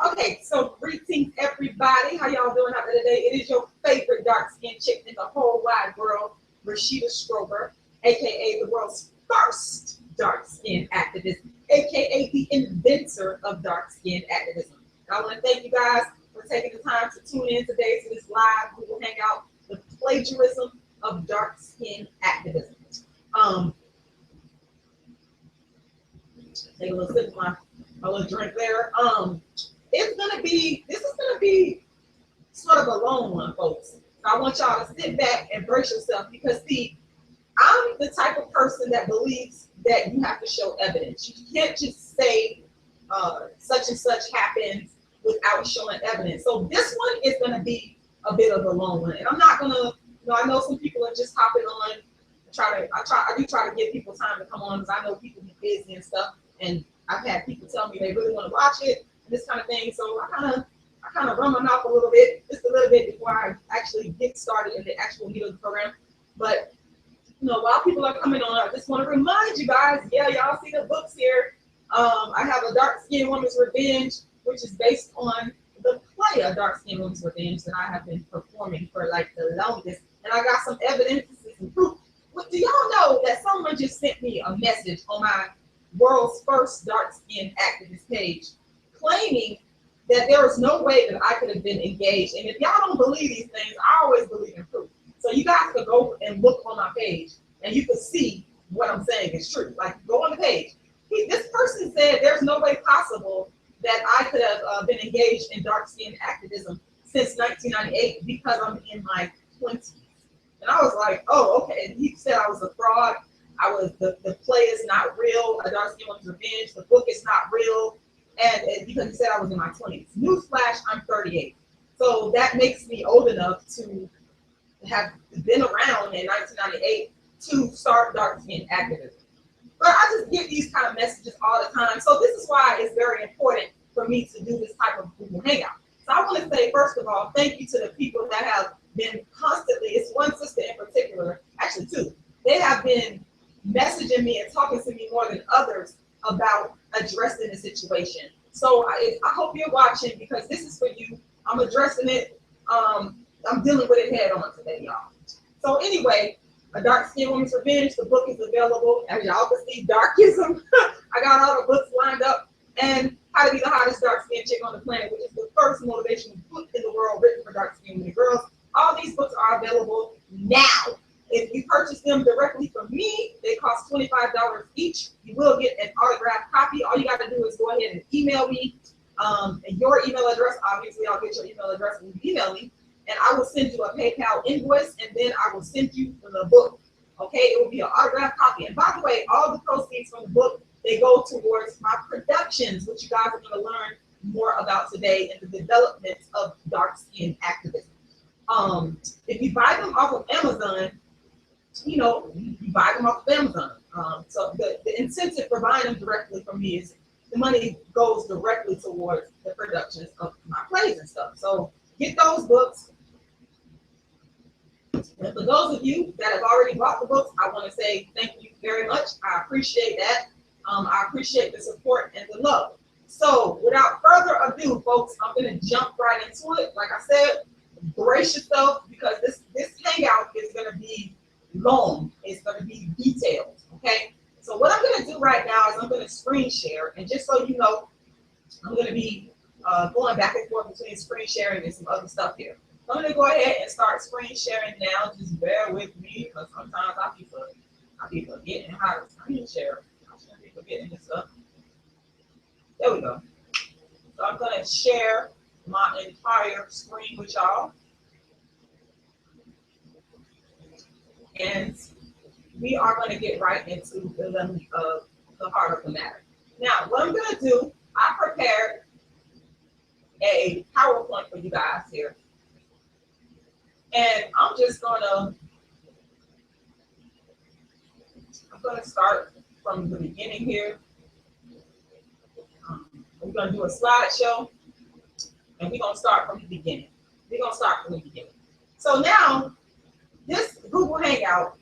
Okay, so greetings everybody. How y'all doing out there today? It is your favorite dark-skinned chick in the whole wide world, Rashida Strober, aka the world's first dark-skinned activist, aka the inventor of dark-skinned activism. And I want to thank you guys for taking the time to tune in today to this live Google Hangout, the plagiarism of dark-skinned activism. Take a little sip of my little drink there. This is gonna be sort of a long one, folks. So I want y'all to sit back and brace yourself because see, I'm the type of person that believes that you have to show evidence. You can't just say such and such happens without showing evidence. So this one is gonna be a bit of a long one, and I'm not gonna. I know some people are just hopping on. I do try to give people time to come on because I know people be busy and stuff, and I've had people tell me they really want to watch it and this kind of thing. So I kind of run my mouth a little bit, just a little bit before I actually get started in the actual meat of the program. But while people are coming on, I just want to remind you guys, yeah, y'all see the books here. I have a Dark Skinned Woman's Revenge, which is based on the play A Dark Skinned Woman's Revenge that I have been performing for like the longest. And I got some evidence and proof. Do y'all know that someone just sent me a message on my world's first dark-skinned activist page claiming that there is no way that I could have been engaged? And if y'all don't believe these things, I always believe in proof. So you guys could go and look on my page and you can see what I'm saying is true. Like, go on the page. This person said there's no way possible that I could have been engaged in dark-skinned activism since 1998 because I'm in my 20s. And I was like, oh, okay. And he said I was a fraud. The play is not real. A Dark Skinned Woman's Revenge. The book is not real. And because he said I was in my 20s. Newsflash, I'm 38. So that makes me old enough to have been around in 1998 to start dark skinned activism. But I just get these kind of messages all the time. So this is why it's very important for me to do this type of Google Hangout. So I want to say, first of all, thank you to the people that have been constantly, it's one sister in particular, actually two, they have been messaging me and talking to me more than others about addressing the situation. So I hope you're watching because this is for you. I'm addressing it. I'm dealing with it head on today, y'all. So anyway, A Dark Skinned Woman's Revenge, the book is available. As y'all can see, Darkism. I got all the books lined up. And How to Be the Hottest Dark Skinned Chick on the Planet, which is the first motivational book in the world written for dark skinned women girls. All these books are available now. If you purchase them directly from me, they cost $25 each. You will get an autographed copy. All you got to do is go ahead and email me your email address. Obviously, I'll get your email address when you email me, and I will send you a PayPal invoice, and then I will send you the book. Okay, it will be an autographed copy. And by the way, all the proceeds from the book, they go towards my productions, which you guys are going to learn more about today in the development of dark-skinned activism. If you buy them off of Amazon, you buy them off of Amazon. So the incentive for buying them directly from me is the money goes directly towards the productions of my plays and stuff. So get those books. And for those of you that have already bought the books, I want to say thank you very much. I appreciate that. I appreciate the support and the love. So without further ado, folks, I'm going to jump right into it. Like I said, brace yourself because this hangout is going to be long. It's going to be detailed. Okay. So what I'm going to do right now is I'm going to screen share, and just so you know, I'm going to be going back and forth between screen sharing and some other stuff here. So I'm going to go ahead and start screen sharing now. Just bear with me because sometimes I be forgetting how to screen share. I shouldn't be forgetting this stuff. There we go. So I'm going to share my entire screen with y'all. And we are going to get right into the heart of the matter. Now, what I'm going to do, I prepared a PowerPoint for you guys here. And I'm going to start from the beginning here. We're going to do a slideshow, and we're going to start from the beginning. So now, this Google Hangout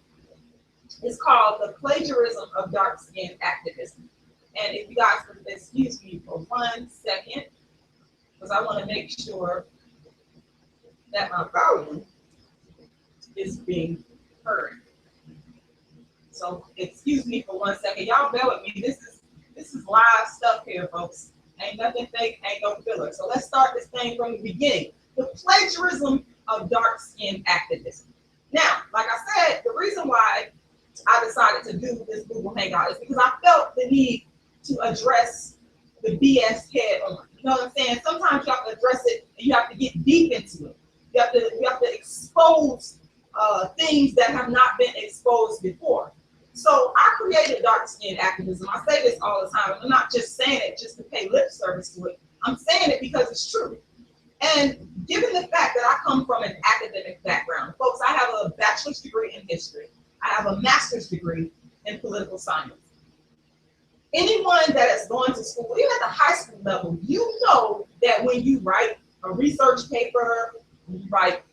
is called the Plagiarism of Dark-Skinned Activism. And if you guys could excuse me for 1 second, because I want to make sure that my volume is being heard. So excuse me for 1 second. Y'all bear with me. This is live stuff here, folks. Ain't nothing fake, ain't no filler. So let's start this thing from the beginning. The plagiarism of dark-skinned activism. Now, like I said, the reason why I decided to do this Google Hangout is because I felt the need to address the BS head on. You know what I'm saying? Sometimes you have to address it and you have to get deep into it. You have to expose things that have not been exposed before. So I created dark-skinned activism. I say this all the time. I'm not just saying it just to pay lip service to it. I'm saying it because it's true. And given the fact that I come from an academic background, folks, I have a bachelor's degree in history. I have a master's degree in political science. Anyone that has gone to school, even at the high school level, you know that when you write a research paper, when you write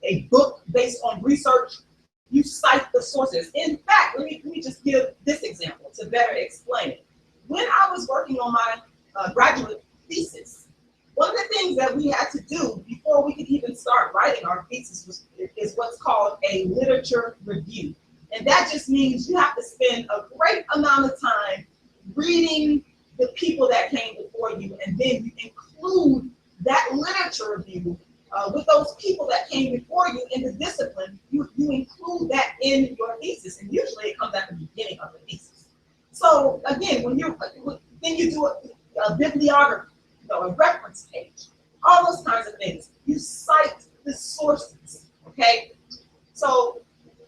a book based on research, you cite the sources. In fact, let me just give this example to better explain it. When I was working on my graduate thesis, one of the things that we had to do before we could even start writing our thesis is what's called a literature review. And that just means you have to spend a great amount of time reading the people that came before you, and then you include that literature review with those people that came before you in the discipline. You include that in your thesis, and usually it comes at the beginning of the thesis. So again, then you do a bibliography, a reference page, all those kinds of things. You cite the sources, okay? So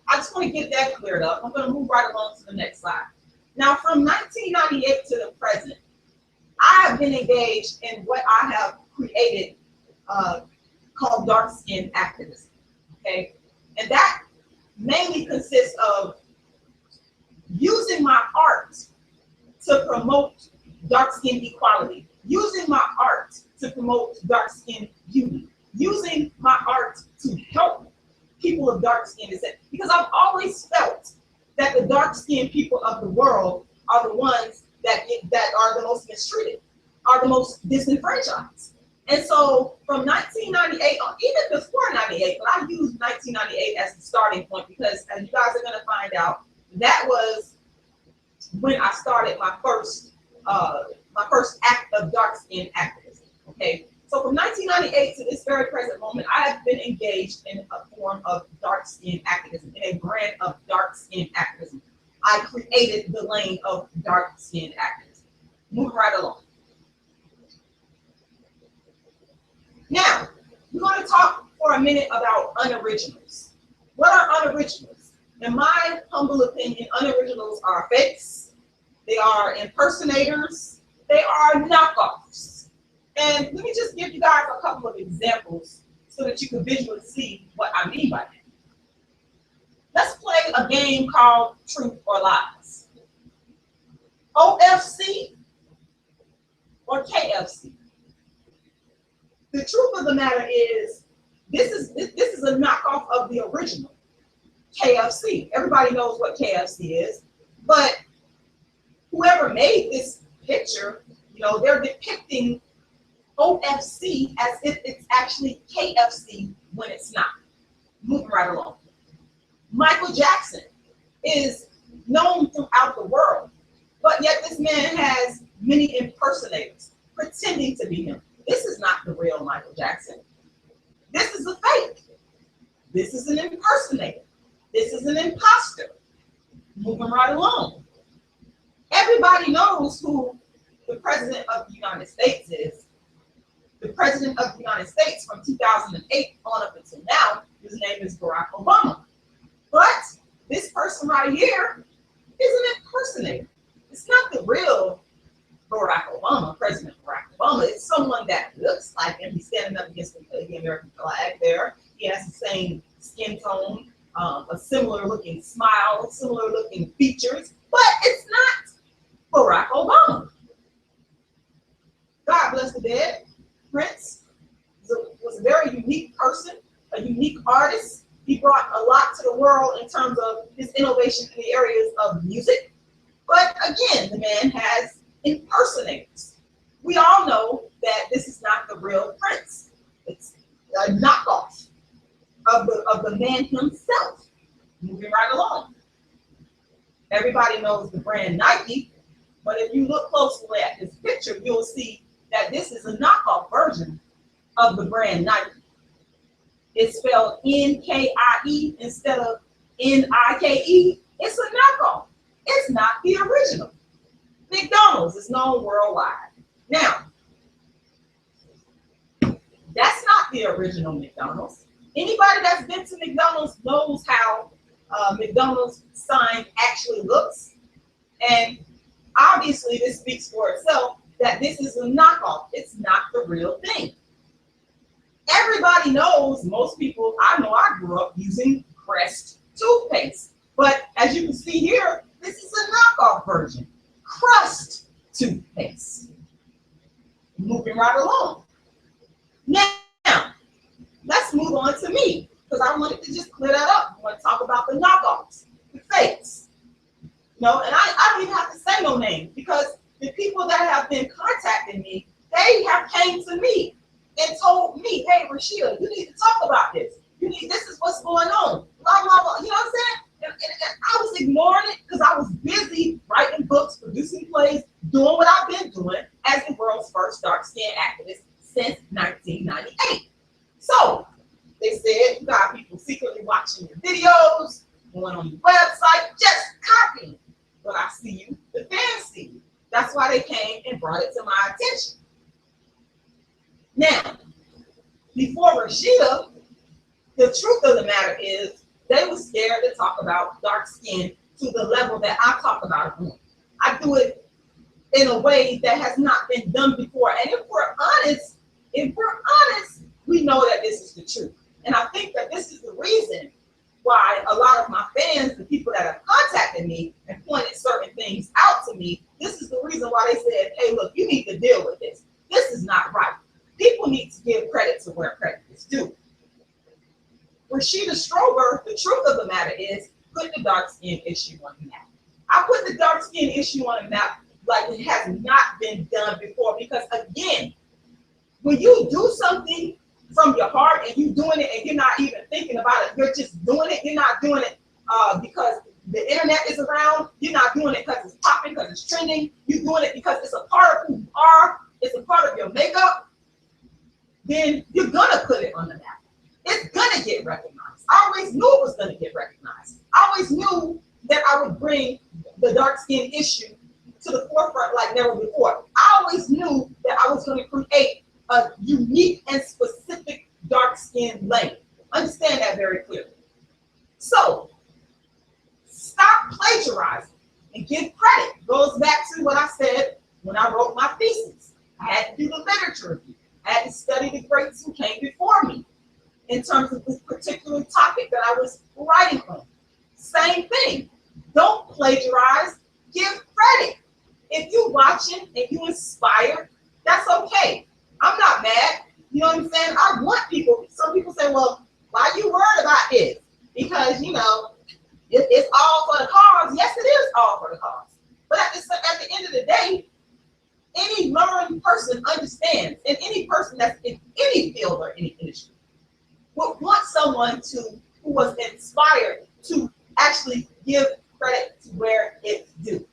I just want to get that cleared up. I'm going to move right along to the next slide. Now, from 1998 to the present, I have been engaged in what I have created called dark-skinned activism, okay? And that mainly consists of using my art to promote dark-skinned equality, using my art to promote dark-skinned beauty, using my art to help people of dark-skinned descent, because I've always felt that the dark-skinned people of the world are the ones that are the most mistreated, are the most disenfranchised. And so from 1998, or even before 98, but I use 1998 as the starting point because, as you guys are going to find out, that was when I started my first act of dark-skinned activism, okay? So from 1998 to this very present moment, I have been engaged in a form of dark-skinned activism, in a brand of dark-skinned activism. I created the lane of dark-skinned activism. Moving right along. Now, we're going to talk for a minute about unoriginals. What are unoriginals? In my humble opinion, unoriginals are fakes, they are impersonators, they are knockoffs. And let me just give you guys a couple of examples so that you can visually see what I mean by that. Let's play a game called Truth or Lies. OFC or KFC? The truth of the matter is, this is a knockoff of the original KFC. Everybody knows what KFC is, but whoever made this picture, they're depicting OFC as if it's actually KFC when it's not. Moving right along. Michael Jackson is known throughout the world, but yet this man has many impersonators pretending to be him. This is not the real Michael Jackson. This is a fake. This is an impersonator. This is an imposter. Moving right along. Everybody knows who the President of the United States is. The President of the United States from 2008 on up until now, his name is Barack Obama. But this person right here is an impersonator. It's not the real Barack Obama, President Barack Obama. It's someone that looks like him. He's standing up against the American flag there. He has the same skin tone, a similar looking smile, similar looking features, but it's not Barack Obama. God bless the dead. Prince was a very unique person, a unique artist. He brought a lot to the world in terms of his innovation in the areas of music. But again, the man has impersonators. We all know that this is not the real Prince. It's a knockoff of the man himself. Moving right along. Everybody knows the brand Nike, but if you look closely at this picture, you'll see that this is a knockoff version of the brand Nike. It's spelled N-K-I-E instead of N-I-K-E. It's a knockoff. It's not the original. McDonald's is known worldwide. Now, that's not the original McDonald's. Anybody that's been to McDonald's knows how McDonald's sign actually looks. And obviously this speaks for itself that this is a knockoff. It's not the real thing. Everybody knows, most people, I know I grew up using Crest toothpaste. But as you can see here, this is a knockoff version. Crust toothpaste. Moving right along. Now, let's move on to me, because I wanted to just clear that up. I want to talk about the knockoffs, the fakes. No, and I don't even have to say no name, because the people that have been contacting me, they have came to me and told me, hey, Rashida, you need to talk about this. This is what's going on. Blah, blah, blah. You know what I'm saying? And I was ignoring it because I was busy writing books, producing plays, doing what I've been doing as the world's first dark-skinned activist since 1998. So they said, you got people secretly watching your videos, going on your website, just copying what I see you, the fans see you. That's why they came and brought it to my attention. Now, before Rashida, the truth of the matter is they were scared to talk about dark skin to the level that I talk about it on. I do it in a way that has not been done before. And if we're honest, we know that this is the truth. And I think that this is the reason why a lot of my fans, the people that have contacted me and pointed certain things out to me, this is the reason why they said, hey, look, you need to deal with this. This is not right. People need to give credit to where credit is due. Rashida Strober, the truth of the matter is, put the dark skin issue on the map. I put the dark skin issue on the map like it has not been done before, because again, when you do something from your heart and you're doing it and you're not even thinking about it, you're just doing it. You're not doing it because the internet is around. You're not doing it because it's popping, because it's trending. You're doing it because it's a part of who you are. It's a part of your makeup. Then you're gonna put it on the map. It's gonna get recognized. I always knew it was gonna get recognized. I always knew that I would bring the dark skin issue to the forefront like never before. I always knew that I was gonna create a unique and specific dark skin lane. Understand that very clearly. So stop plagiarizing and give credit. Goes back to what I said when I wrote my thesis. I had to do the literature review. I had to study the greats who came before me in terms of this particular topic that I was writing on. Same thing. Don't plagiarize, give credit. If you're watching and you inspired, that's okay. I'm not mad. You know what I'm saying? I want people, some people say, well, why are you worried about this? Because, you know, it's all for the cause. Yes, it is all for the cause. But at the end of the day, any learned person understands, and any person that's in any field or any industry would want someone who was inspired to actually give credit to where it's due.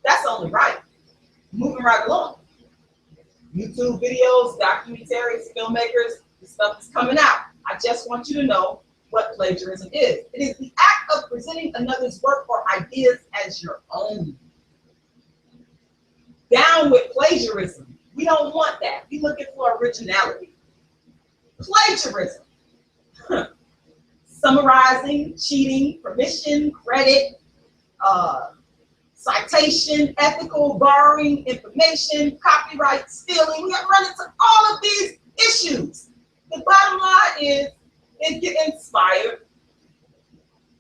That's only right. Moving right along. YouTube videos, documentaries, filmmakers, this stuff is coming out. I just want you to know what plagiarism is. It is the act of presenting another's work or ideas as your own. Down with plagiarism. We don't want that. We're looking for originality. Plagiarism. Summarizing, cheating, permission, credit, citation, ethical, borrowing, information, copyright, stealing. We have run into all of these issues. The bottom line is, get inspired.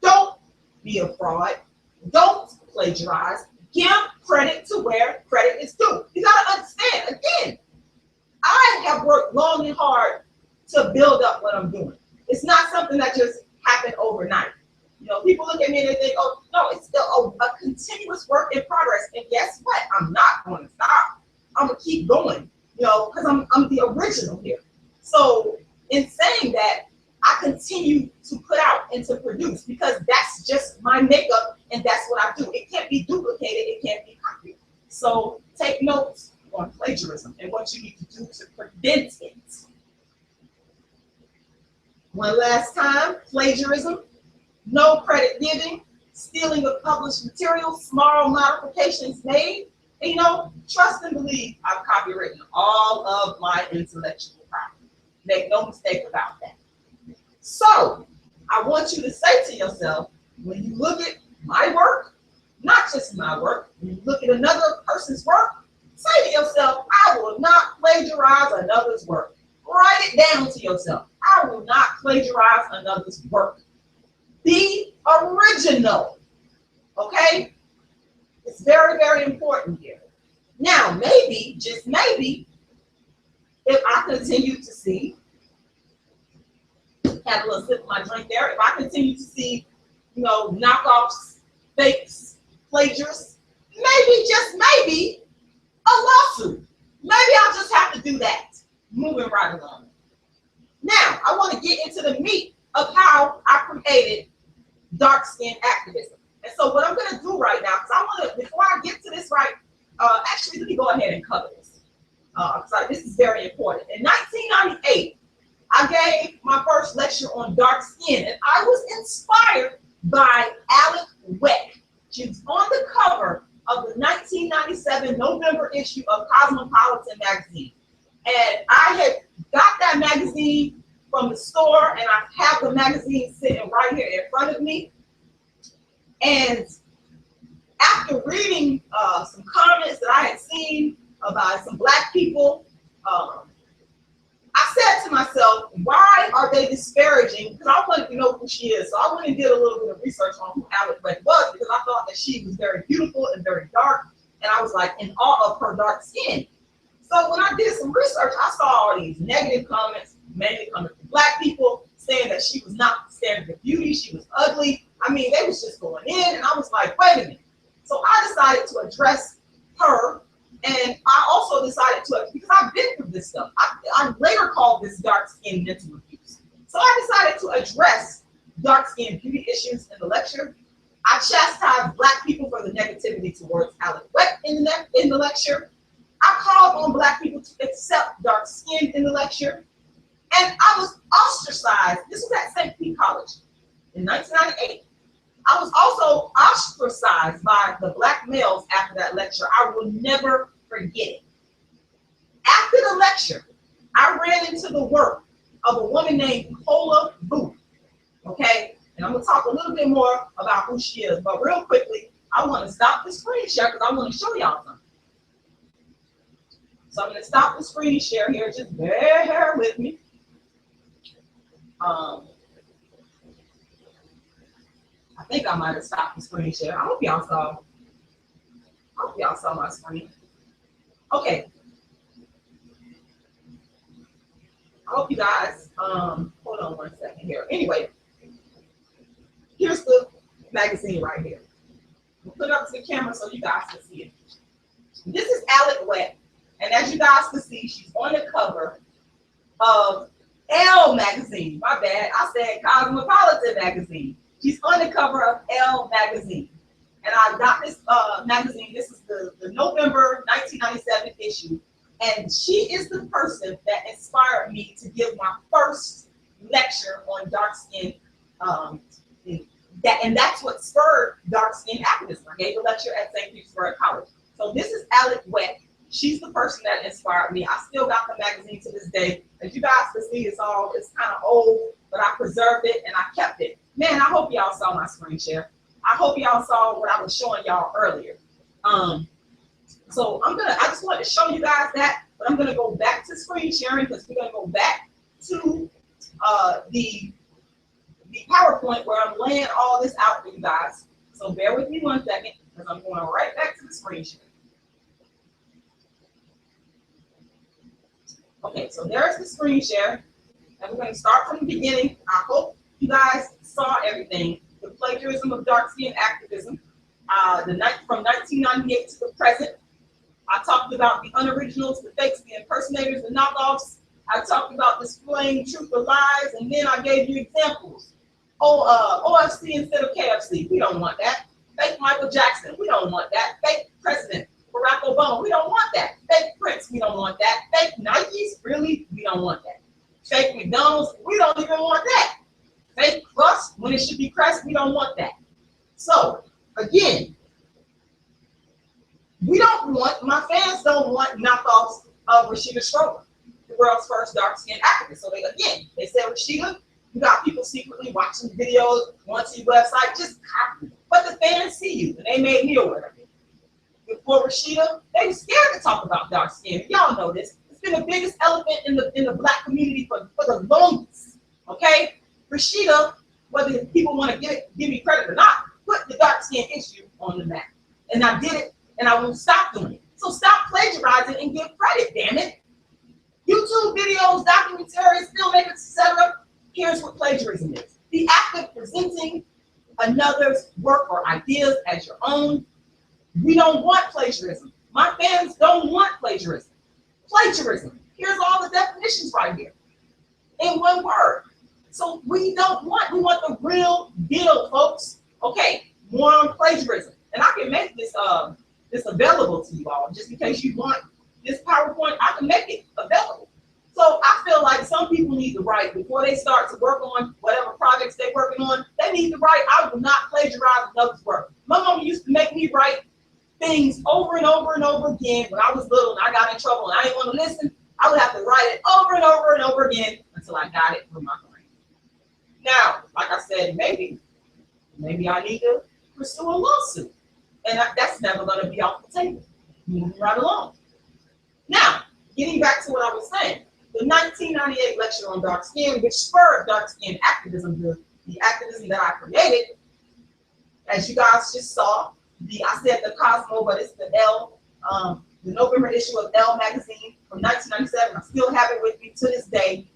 Don't be a fraud. Don't plagiarize. Give credit to where credit is due. You gotta understand, again, I have worked long and hard to build up what I'm doing. It's not something that just happened overnight. You know, people look at me and they think, oh, no, it's still a continuous work in progress. And guess what? I'm not going to stop. I'm going to keep going. you know, because I'm the original here. So in saying that, I continue to put out and to produce because that's just my makeup and that's what I do. It can't be duplicated, it can't be copied. So take notes on plagiarism and what you need to do to prevent it. One last time, plagiarism, no credit giving, stealing of published material, small modifications made, and, you know, trust and believe I've copywritten all of my intellectual property. Make no mistake about that. So I want you to say to yourself, when you look at my work, not just my work, when you look at another person's work, say to yourself, I will not plagiarize another's work. Write it down to yourself. I will not plagiarize another's work. Be original. Okay? It's very, very important here. Now, maybe, just maybe, if I continue to see, had a little sip of my drink there, if I continue to see, you know, knockoffs, fakes, plagiarists, maybe, just maybe, a lawsuit. Maybe I'll just have to do that. Moving right along. Now, I want to get into the meat of how I created dark skin activism. And so what I'm going to do right now, because I want to, before I get to this right, actually, let me go ahead and cover this. This is very important. In 1998, I gave my first lecture on dark skin, and I was inspired by Alec Weck. She was on the cover of the 1997 November issue of Cosmopolitan magazine. And I had got that magazine from the store, and I have the magazine sitting right here in front of me. And after reading some comments that I had seen about some Black people, I said to myself, why are they disparaging? Because I wanted to know who she is. So I went and did a little bit of research on who Alec Weck was, because I thought that she was very beautiful and very dark. And I was like in awe of her dark skin. So when I did some research, I saw all these negative comments, mainly coming from Black people, saying that she was not the standard of beauty, she was ugly. I mean, they was just going in, and I was like, wait a minute. So I decided to address her, and I also decided to, because I've been through this stuff. I later called this dark skin mental abuse. So I decided to address dark skin beauty issues in the lecture. I chastised Black people for the negativity towards Alec Weck in the lecture. I called on Black people to accept dark skin in the lecture. And I was ostracized. This was at St. Pete College in 1998. I was also ostracized by the Black males after that lecture. I will never forget it. After the lecture, I ran into the work of a woman named Cola Booth. Okay? And I'm going to talk a little bit more about who she is. But real quickly, I want to stop the screen share because I want to show y'all something. So I'm going to stop the screen share here. Just bear with me. I think I might have stopped the screen share. I hope y'all saw my screen. Okay. I hope you guys, hold on one second here. Anyway, here's the magazine right here. We'll put it up to the camera so you guys can see it. This is Alec Weck. And as you guys can see, she's on the cover of Elle magazine. My bad, I said Cosmopolitan magazine. She's on the cover of Elle magazine. And I got this magazine. This is the November 1997 issue. And she is the person that inspired me to give my first lecture on dark skin. And that's what spurred dark skin activism. I gave a lecture at St. Petersburg College. So this is Alec Weck. She's the person that inspired me. I still got the magazine to this day. As you guys can see, it's kind of old, but I preserved it and I kept it. Man, I hope y'all saw my screen share. I hope y'all saw what I was showing y'all earlier. So I just wanted to show you guys that, but I'm gonna go back to screen sharing because we're gonna go back to the PowerPoint where I'm laying all this out for you guys. So bear with me one second because I'm going right back to the screen share. Okay, so there's the screen share, and we're going to start from the beginning. I hope you guys saw everything. The plagiarism of dark skin activism, from 1998 to the present. I talked about the unoriginals, the fakes, the impersonators, the knockoffs. I talked about displaying truth or lies, and then I gave you examples. OFC instead of KFC, we don't want that. Fake Michael Jackson, we don't want that. Fake President Barack Obama, we don't want that. Fake Prince, we don't want that. Fake Nikes, really, we don't want that. Fake McDonald's, we don't even want that. Fake crust, when it should be crust, we don't want that. So, again, my fans don't want knockoffs of Rashida Strober, the world's first dark-skinned activist. So they said, Rashida, you got people secretly watching videos, going to your website, just copy them. But the fans see you, and they made me aware of it. Before Rashida, they were scared to talk about dark skin. Y'all know this. It's been the biggest elephant in the Black community for the longest. Okay? Rashida, whether people want to give me credit or not, put the dark skin issue on the map. And I did it, and I won't stop doing it. So stop plagiarizing and give credit, damn it. YouTube videos, documentaries, filmmakers, etc. Here's what plagiarism is. The act of presenting another's work or ideas as your own. We don't want plagiarism. My fans don't want plagiarism. Plagiarism. Here's all the definitions right here in one word. So we want the real deal, folks. Okay, more on plagiarism. And I can make this available to you all just in case you want this PowerPoint. I can make it available. So I feel like some people need to write before they start to work on whatever projects they're working on. They need to write. I will not plagiarize another's work. My mom used to make me write things over and over and over again when I was little and I got in trouble and I didn't want to listen. I would have to write it over and over and over again until I got it from my brain. Now, like I said, maybe I need to pursue a lawsuit. And that's never going to be off the table. Moving right along. Now, getting back to what I was saying, the 1998 lecture on dark skin, which spurred dark skin activism, the activism that I created, as you guys just saw, I said the Cosmo, but it's the the November issue of Elle magazine from 1997. I still have it with me to this day.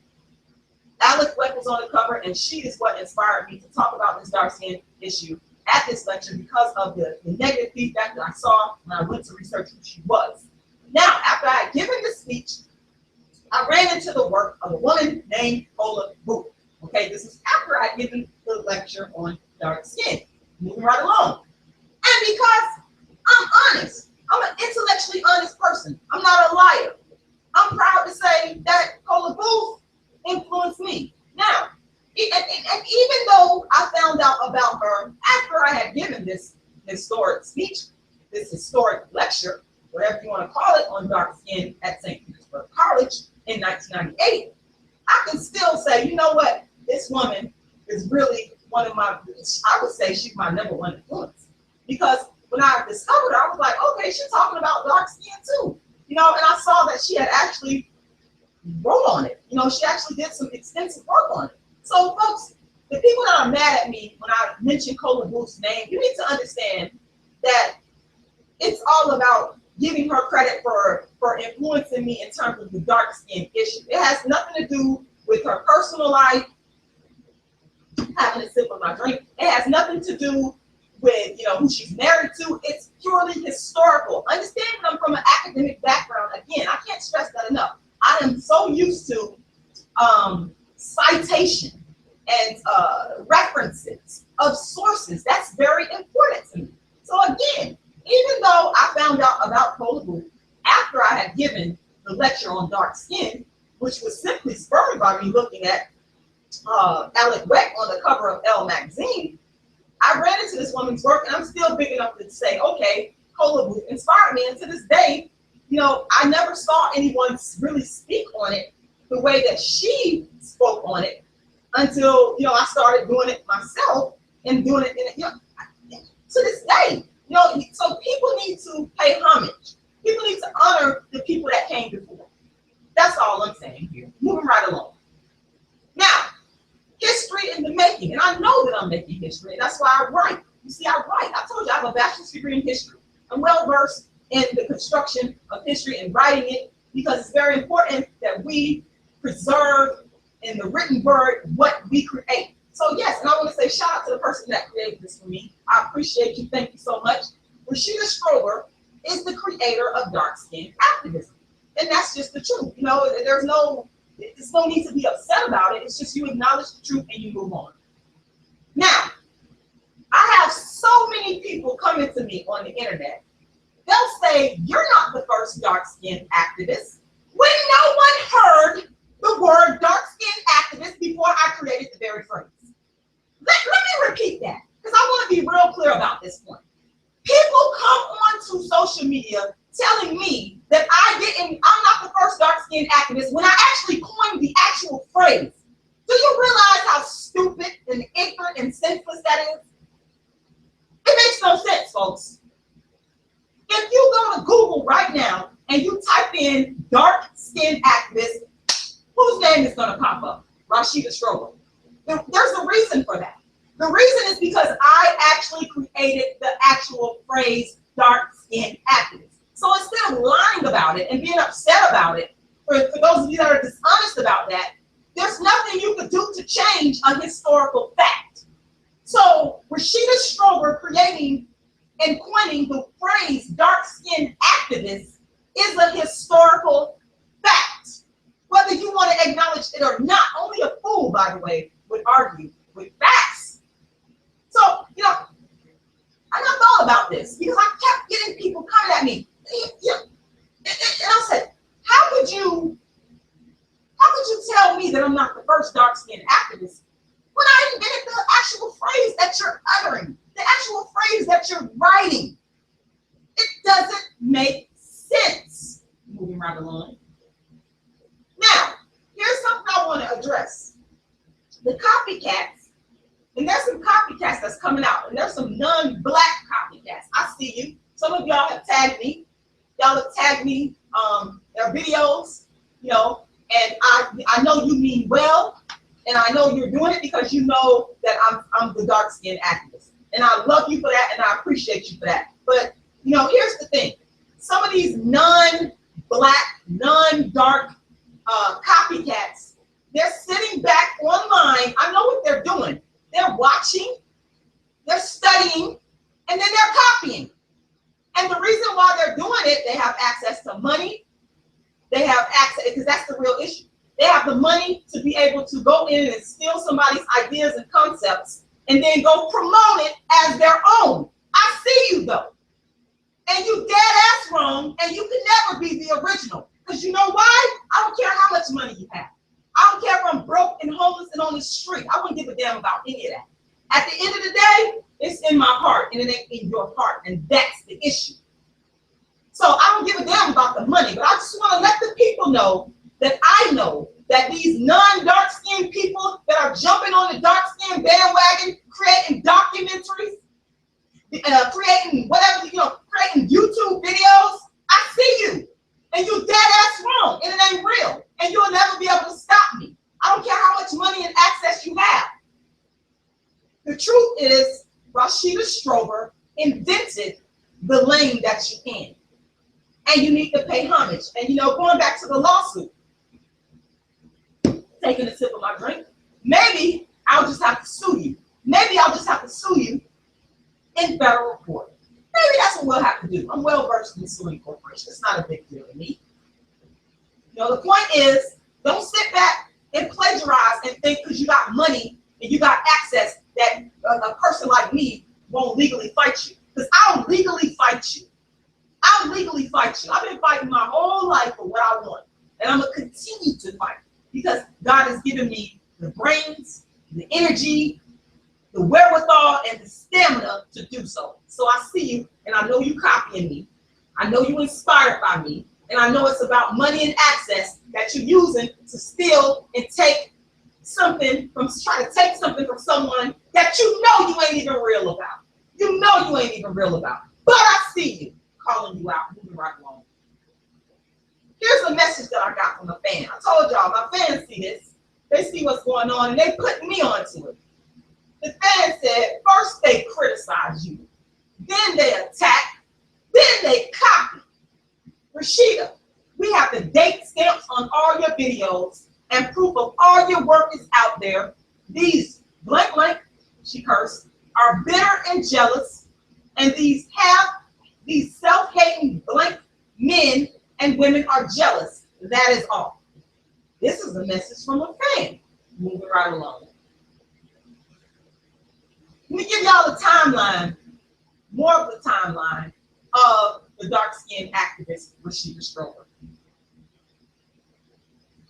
Alex Weck was on the cover, and she is what inspired me to talk about this dark skin issue at this lecture because of the negative feedback that I saw when I went to research who she was. Now, after I had given this speech, I ran into the work of a woman named Cola Booth. Okay, this is after I had given the lecture on dark skin. Moving right along. And because I'm honest, I'm an intellectually honest person. I'm not a liar. I'm proud to say that Cola Booth influenced me. Now, and even though I found out about her after I had given this historic speech, this historic lecture, whatever you want to call it, on dark skin at St. Petersburg College in 1998, I can still say, you know what, this woman is really one of my, I would say she's my #1 influence. Because when I discovered her, I was like, okay, she's talking about dark skin too. You know, and I saw that she had actually wrote on it. You know, she actually did some extensive work on it. So folks, the people that are mad at me when I mention Cola Booth's name, you need to understand that it's all about giving her credit for influencing me in terms of the dark skin issue. It has nothing to do with her personal life, having a sip of my drink. It has nothing to do with, you know, who she's married to. It's purely historical. Understanding I'm from an academic background, again, I can't stress that enough. I am so used to citation and references of sources. That's very important to me. So again, even though I found out about Cola Booth after I had given the lecture on dark skin, which was simply spurred by me looking at Alex Weck on the cover of Elle magazine, I ran into this woman's work, and I'm still big enough to say, okay, Cola Booth inspired me. And to this day, you know, I never saw anyone really speak on it the way that she spoke on it until, you know, I started doing it myself and doing it in, you know, to this day. You know, so people need to pay homage. People need to honor the people that came before. That's all I'm saying here. Moving right along. Now, history in the making, and I know that I'm making history, and that's why I write. You see, I write. I told you I have a bachelor's degree in history. I'm well versed in the construction of history and writing it because it's very important that we preserve in the written word what we create. So yes, and I want to say shout out to the person that created this for me. I appreciate you. Thank you so much. Rashida Strober is the creator of dark-skinned activism. And that's just the truth. You know, there's no need to be upset about it. It's just you acknowledge the truth and you move on. Now, I have so many people coming to me on the internet. They'll say, you're not the first dark-skinned activist. When no one heard the word dark-skinned activist before I created the very phrase. Let me repeat that, because I want to be real clear about this point. People come onto social media telling me that I'm not the first dark-skinned activist when I actually coined the actual phrase. Do you realize how stupid and ignorant and senseless that is? It makes no sense, folks. If you go to Google right now and you type in dark-skinned activist, whose name is going to pop up? Rashida Strober. There's a reason for that. The reason is because I actually created the actual phrase dark-skinned activist. So instead of lying about it and being upset about it, for those of you that are dishonest about that, there's nothing you could do to change a historical fact. So Rashida Strober creating and coining the phrase dark-skinned activist is a historical fact. Whether you want to acknowledge it or not, only a fool, by the way, would argue with facts. So, you know, I got thought about this because I kept getting people coming at me. And I said, how could you tell me that I'm not the first dark-skinned activist when I invented the actual phrase that you're uttering, the actual phrase that you're writing? It doesn't make sense. Moving right along. Now, here's something I want to address. The copycats, and there's some copycats that's coming out, and there's some non-black copycats. I see you. Some of y'all have tagged me. Y'all have tagged me their videos, you know, and I know you mean well, and I know you're doing it because you know that I'm the dark-skinned activist. And I love you for that, and I appreciate you for that. But, you know, here's the thing. Some of these non-black, non-dark copycats, they're sitting back online. I know what they're doing. They're watching, they're studying, and then they're copying. And the reason why they're doing it, they have access to money. They have access, because that's the real issue. They have the money to be able to go in and steal somebody's ideas and concepts and then go promote it as their own. I see you though. And you dead ass wrong, and you can never be the original. Because you know why? I don't care how much money you have. I don't care if I'm broke and homeless and on the street. I wouldn't give a damn about any of that. At the end of the day, it's in my heart and it ain't in your heart. And that's the issue. So I don't give a damn about the money, but I just want to let the people know that these non-dark-skinned people that are jumping on the dark-skinned bandwagon, creating documentaries, creating whatever, you know, creating YouTube videos, I see you. And you dead ass wrong, and it ain't real. And you'll never be able to stop me. I don't care how much money and access you have. The truth is, Rashida Strober invented the lane that you're in. And you need to pay homage. And you know, going back to the lawsuit, taking a sip of my drink, maybe I'll just have to sue you. Maybe I'll just have to sue you in federal court. Maybe that's what we'll have to do. I'm well versed in suing corporations. It's not a big deal to me. You know, the point is, don't sit back and plagiarize and think because you got money and you got access that a person like me won't legally fight you. Because I'll legally fight you. I'll legally fight you. I've been fighting my whole life for what I want. And I'm going to continue to fight because God has given me the brains, the energy, the wherewithal, and the stamina to do so. So I see you, and I know you copying me. I know you inspired by me, and I know it's about money and access that you're using to steal and take something from, try to take something from someone that you know you ain't even real about. You know you ain't even real about. But I see you, calling you out, moving right along. Here's a message that I got from a fan. I told y'all, my fans see this. They see what's going on, and they put me onto it. The fan said, first they criticize you, then they attack, then they copy. Rashida, we have the date stamps on all your videos and proof of all your work is out there. These blank, she cursed, are bitter and jealous, and these These self-hating blank men and women are jealous. That is all. This is a message from a fan. Moving right along. Let me give y'all a timeline, more of the timeline of the dark-skinned activist Rashida Strober.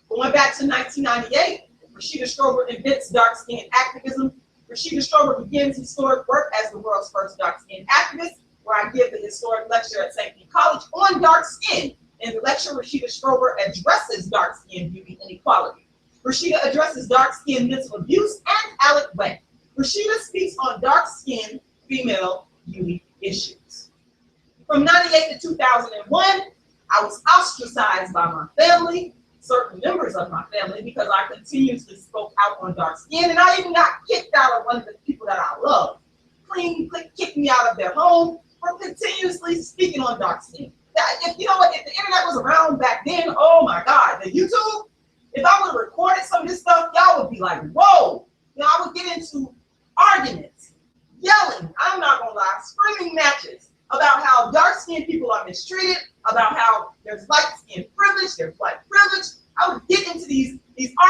Going back to 1998, Rashida Strober invents dark-skinned activism. Rashida Strober begins historic work as the world's first dark-skinned activist, where I give the historic lecture at St. Pete College on dark skin. In the lecture, Rashida Strober addresses dark skin beauty inequality. Rashida addresses dark skin mental abuse and Alec Webb. Rashida speaks on dark skin female beauty issues. From 98 to 2001, I was ostracized by my family, certain members of my family, because I continuously spoke out on dark skin, and I even got kicked out of one of the people that I love. Kicked me out of their home for continuously speaking on dark skin. If you know what, if the internet was around back then, oh my God, the YouTube, if I would have recorded some of this stuff, y'all would be like, whoa. You know, I would get into arguments, yelling, I'm not gonna lie, screaming matches about how dark-skinned people are mistreated, about how there's light-skinned privilege, there's white privilege. I would get into these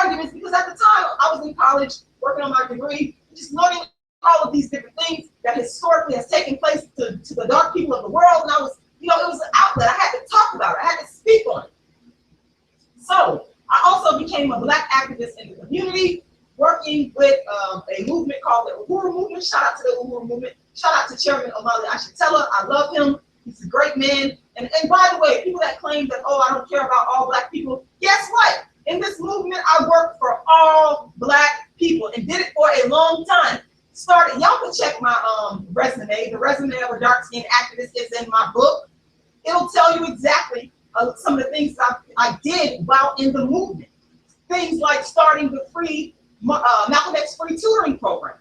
arguments because at the time I was in college working on my degree, just learning all of these different things that historically has taken place to the dark people of the world. And I was, you know, it was an outlet. I had to talk about it. I had to speak on it. So I also became a Black activist in the community, working with a movement called the Uhuru Movement. Shout out to the Uhuru Movement. Shout out to Chairman Omali Ashitela. I love him. He's a great man. And by the way, people that claim that, oh, I don't care about all Black people, guess what? In this movement, I worked for all Black people and did it for a long time. Y'all can check my resume. The resume of a dark-skinned activist is in my book. It'll tell you exactly some of the things I did while in the movement. Things like starting the free Malcolm X free tutoring program,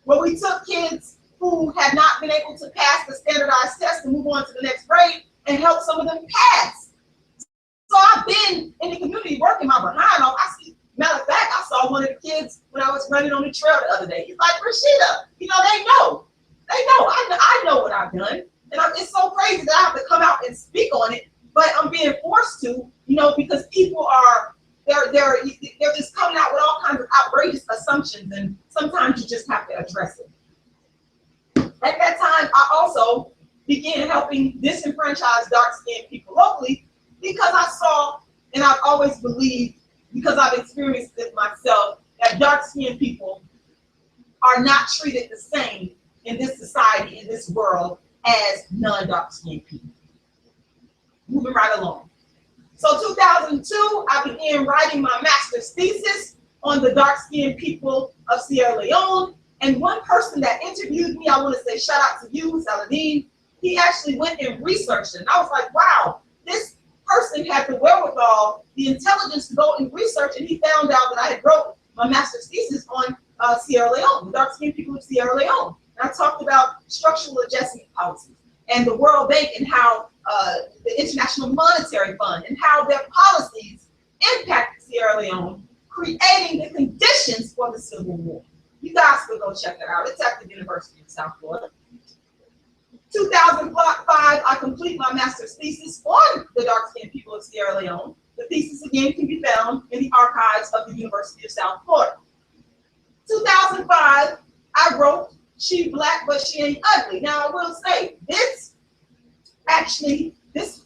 where we took kids who had not been able to pass the standardized test to move on to the next grade and help some of them pass. So I've been in the community working my behind off. Matter of fact, I saw one of the kids when I was running on the trail the other day. He's like, Rashida, you know, they know. I know what I've done. And it's so crazy that I have to come out and speak on it, but I'm being forced to, you know, because people are, they're just coming out with all kinds of outrageous assumptions, and sometimes you just have to address it. At that time, I also began helping disenfranchised dark-skinned people locally because I saw, and I've always believed, because I've experienced it myself, that dark-skinned people are not treated the same in this society, in this world, as non-dark-skinned people. Moving right along. So 2002, I began writing my master's thesis on the dark-skinned people of Sierra Leone. And one person that interviewed me, I want to say shout out to you, Saladin, he actually went and researched it. And I was like, wow, this person had the wherewithal, the intelligence to go and research, and he found out that I had wrote my master's thesis on Sierra Leone, the dark-skinned people of Sierra Leone. And I talked about structural adjustment policies and the World Bank and how the International Monetary Fund and how their policies impacted Sierra Leone, creating the conditions for the Civil War. You guys can go check that out. It's at the University of South Florida. 2005, I complete my master's thesis on the dark-skinned people of Sierra Leone. The thesis, again, can be found in the archives of the University of South Florida. 2005, I wrote She Black, But She Ain't Ugly. Now, I will say, this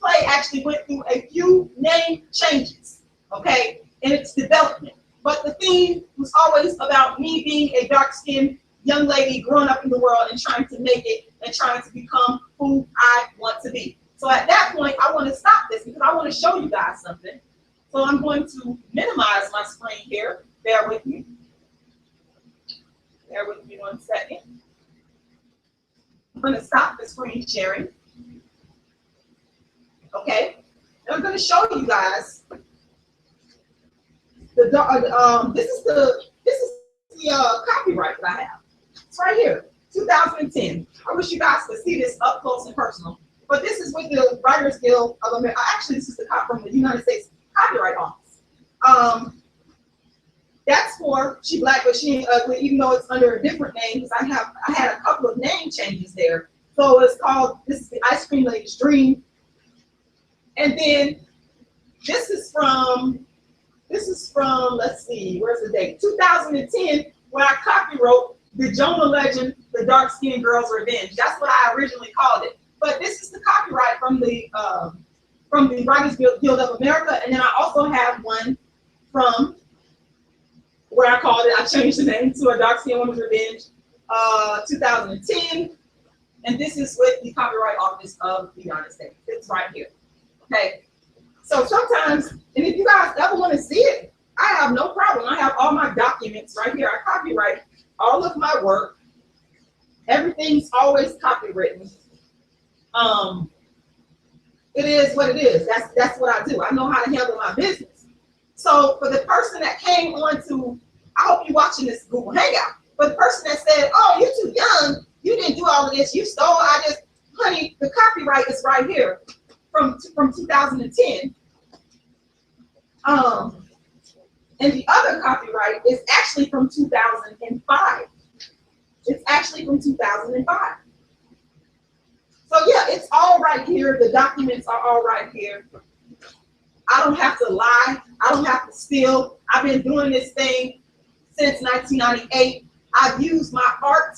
play actually went through a few name changes, okay, in its development. But the theme was always about me being a dark-skinned young lady growing up in the world and trying to make it and trying to become who I want to be. So at that point, I want to stop this because I want to show you guys something. So I'm going to minimize my screen here. Bear with me. Bear with me 1 second. I'm going to stop the screen sharing. Okay. And I'm going to show you guys this is the copyright that I have. It's right here, 2010. I wish you guys could see this up close and personal. But this is with the Writers Guild of America. Actually, this is the cop from the United States Copyright Office. That's for She Black, But She Ain't Ugly, even though it's under a different name, because I had a couple of name changes there So it's called, this is the Ice Cream Lady's Dream. And then this is from, let's see, where's the date? 2010, where I copywrote the Jonah Legend, The Dark Skinned Girl's Revenge. That's what I originally called it. But this is the copyright from the Writers Guild of America. And then I also have one from where I called it, I changed the name to A Dark Skinned Woman's Revenge, 2010. And this is with the Copyright Office of the United States. It's right here. Okay. So sometimes, and if you guys ever want to see it, I have no problem. I have all my documents right here. I copyright all of my work. Everything's always copywritten. It is what it is. That's what I do. I know how to handle my business. So for the person that came on to, I hope you're watching this Google Hangout. For the person that said, "Oh, you're too young. You didn't do all of this. You stole." Honey, the copyright is right here from 2010. And the other copyright is actually from 2005. It's actually from 2005. So yeah, it's all right here. The documents are all right here. I don't have to lie. I don't have to steal. I've been doing this thing since 1998. I've used my art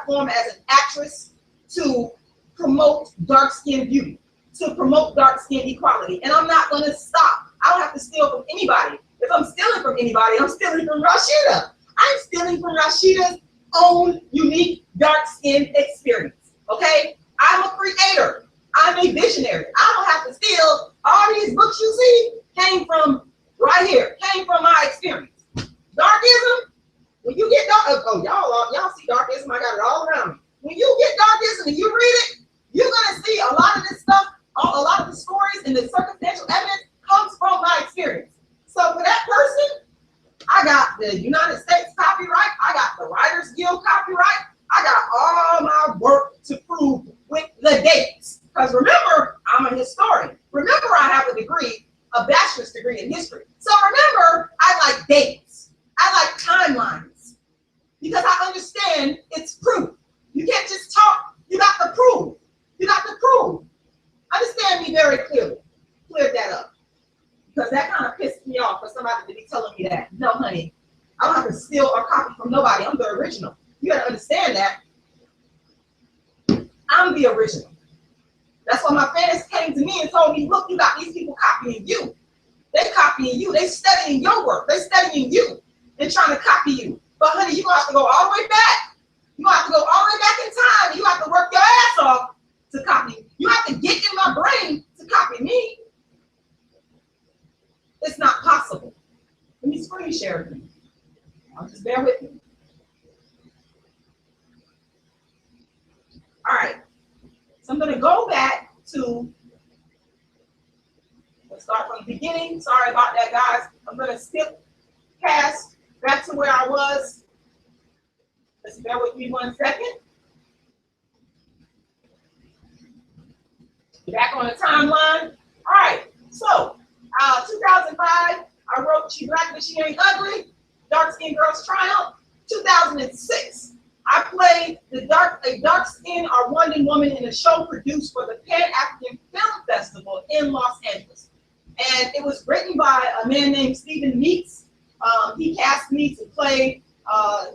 form as an actress to promote dark skin beauty, to promote dark skin equality. And I'm not going to stop. I don't have to steal from anybody. If I'm stealing from anybody, I'm stealing from Rashida. I'm stealing from Rashida's own unique dark skin experience. Okay? I'm a creator. I'm a visionary. I don't have to steal. All these books you see came from right here, came from my experience. Darkism, when you get dark, oh, y'all see darkism, I got it all around me. When you get darkism and you read it, you're gonna see a lot of this stuff, a lot of the stories and the circumstantial evidence comes from my experience. So for that person, I got the United States copyright, I got the Writers Guild copyright, I got all my work to prove with the dates. Because remember, I'm a historian. Remember, I have a degree, a bachelor's degree in history. So remember, I like dates. I like timelines. Because I understand it's proof. You can't just talk, you got to prove. You got to prove. Understand me very clearly. Cleared that up. Because that kind of pissed me off for somebody to be telling me that. No, honey, I don't have to steal or copy from nobody. I'm the original. You got to understand that. I'm the original. That's why my fans came to me and told me, look, you got these people copying you. They copying you. They studying your work. They studying you and trying to copy you. But honey, you're going to have to go all the way back. You're going to have to go all the way back in time. And you have to work your ass off to copy. You have to get in my brain to copy me. It's not possible. Let me screen share it. I'll just bear with me. All right. So I'm going to go back to, let's start from the beginning. Sorry about that, guys. I'm going to skip past back to where I was. Just bear with me 1 second. Back on the timeline. All right. So 2005, I wrote She Black But She Ain't Ugly, Dark Skinned Girls Triumph. 2006. I played a dark-skinned Rwandan woman in a show produced for the Pan-African Film Festival in Los Angeles. And it was written by a man named Stephen Meeks. He cast me to play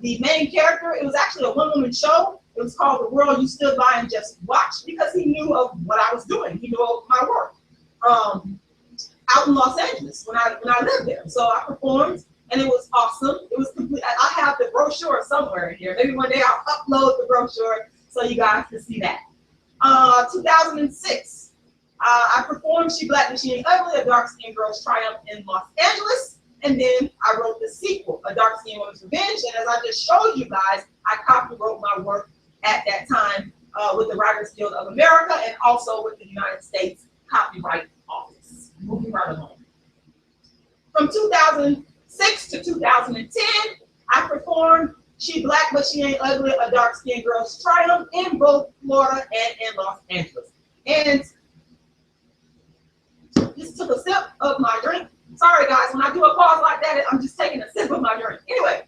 the main character. It was actually a one-woman show. It was called The World You Stood By and Just Watched, because he knew of what I was doing. He knew of my work out in Los Angeles when I lived there. So I performed. And it was awesome. It was complete. I have the brochure somewhere in here. Maybe one day I'll upload the brochure so you guys can see that. 2006, I performed She Black But She Ain't Ugly, A Dark Skinned Girl's Triumph in Los Angeles. And then I wrote the sequel, A Dark Skinned Woman's Revenge. And as I just showed you guys, I copywrote my work at that time with the Writers Guild of America and also with the United States Copyright Office. Moving right along. From 2006 to 2010, I performed She Black But She Ain't Ugly, A Dark Skinned Girl's Triumph in both Florida and in Los Angeles. And just took a sip of my drink. Sorry guys, when I do a pause like that, I'm just taking a sip of my drink. Anyway,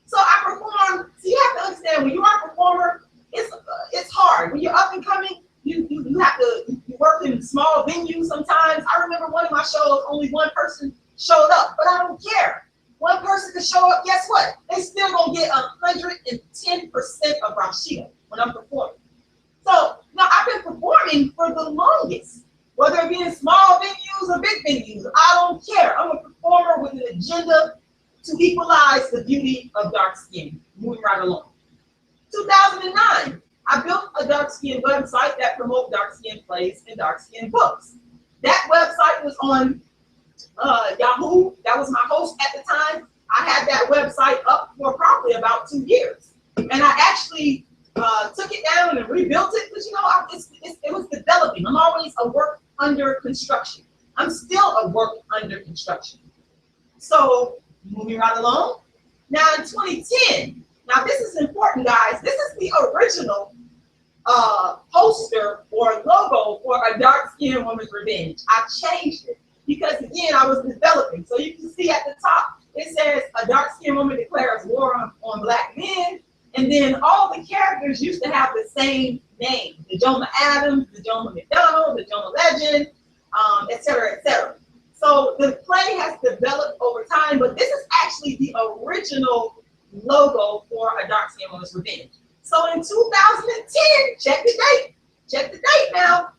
so I performed. So you have to understand, when you are a performer, it's hard. only one person showed up, but I don't care. One person can show up, guess what? They still gonna get 110% of Rashida when I'm performing. So now I've been performing for the longest, whether it be in small venues or big venues. I don't care. I'm a performer with an agenda to equalize the beauty of dark skin. Moving right along. 2009, I built a dark skin website that promotes dark skin plays and dark skin books. That website was on Yahoo. That was my host at the time. I had that website up for probably about 2 years. And I actually took it down and rebuilt it because, you know, it was developing. I'm always a work under construction. I'm still a work under construction. So moving right along. Now in 2010, now this is important, guys. This is the original poster or logo for A Dark Skinned Woman's Revenge. I changed it because, again, I was developing. So you can see at the top, it says a dark skinned woman declares war on black men. And then all the characters used to have the same name: the Jonah Adams, the Jonah McDonald, the Jonah Legend, et cetera, et cetera. So the play has developed over time, but this is actually the original logo for A Dark Skinned Woman's Revenge. So in 2010, check the date. Check the date now.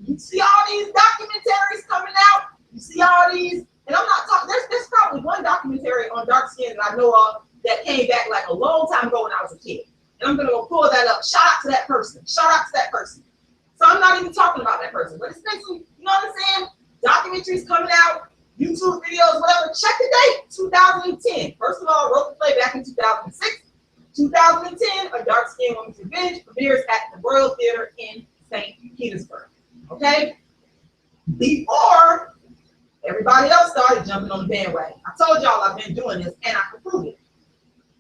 You see all these documentaries coming out. You see all these, and I'm not talking, there's probably one documentary on dark skin that I know of that came back like a long time ago when I was a kid. And I'm gonna go pull that up. Shout out to that person. Shout out to that person. So I'm not even talking about that person, but it's basically, you know what I'm saying? Documentaries coming out, YouTube videos, whatever. Check the date, 2010. First of all, I wrote the play back in 2006. 2010, A Dark Skinned Woman's Revenge premieres at the Royal Theater in St. Petersburg. Okay? Before everybody else started jumping on the bandwagon. I told y'all I've been doing this and I can prove it.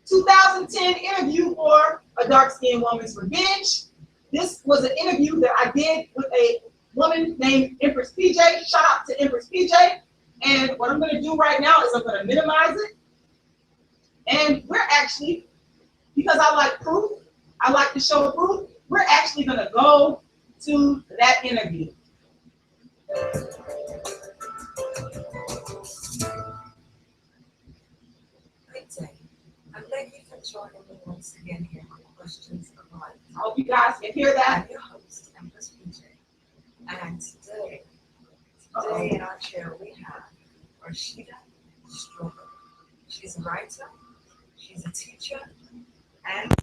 2010 interview for A Dark Skinned Woman's Revenge. This was an interview that I did with a woman named Empress PJ. Shout out to Empress PJ. And what I'm going to do right now is I'm going to minimize it. And we're actually, because I like proof, I like to show proof, we're actually going to go to that interview. Great day. And thank you for joining me once again here on Questions of Life. I hope you guys can hear that. I'm your host, Empress PJ. And today in our chair we have Rashida Struggle. She's a writer, she's a teacher, and